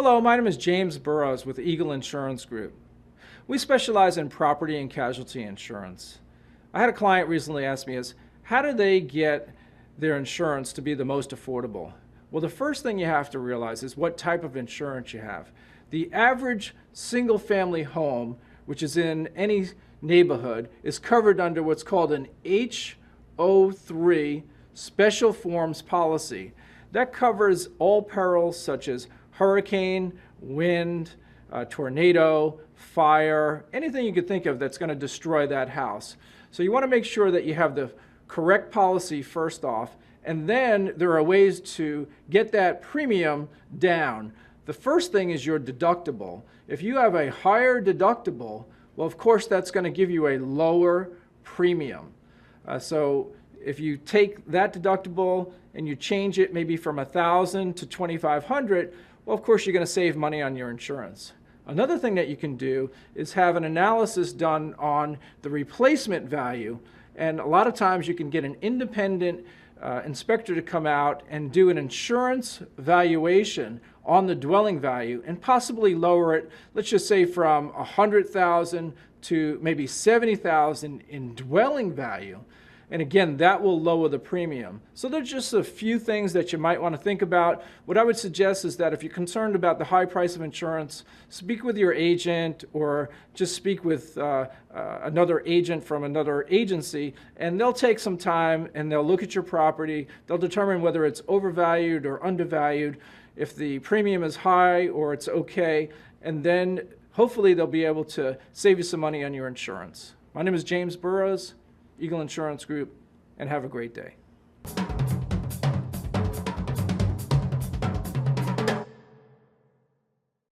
Hello, my name is James Burrows with Eagle Insurance Group. We specialize in property and casualty insurance. I had a client recently ask me how do they get their insurance to be the most affordable? Well, the first thing you have to realize is what type of insurance you have. The average single-family home, which is in any neighborhood, is covered under what's called an HO3 special forms policy. That covers all perils such as hurricane, wind, tornado, fire, anything you could think of that's going to destroy that house. So you want to make sure that you have the correct policy first off, and then there are ways to get that premium down. The first thing is your deductible. If you have a higher deductible, well, of course, that's going to give you a lower premium. So if you take that deductible and you change it maybe from $1,000 to $2,500, well, of course, you're going to save money on your insurance. Another thing that you can do is have an analysis done on the replacement value. And a lot of times you can get an independent inspector to come out and do an insurance valuation on the dwelling value and possibly lower it, let's just say from $100,000 to maybe $70,000 in dwelling value. And again, that will lower the premium. So there's just a few things that you might want to think about. What I would suggest is that if you're concerned about the high price of insurance, speak with your agent or just speak with another agent from another agency, and they'll take some time and they'll look at your property. They'll determine whether it's overvalued or undervalued, if the premium is high or it's okay, and then hopefully they'll be able to save you some money on your insurance. My name is James Burrows, Eagle Insurance Group, and have a great day.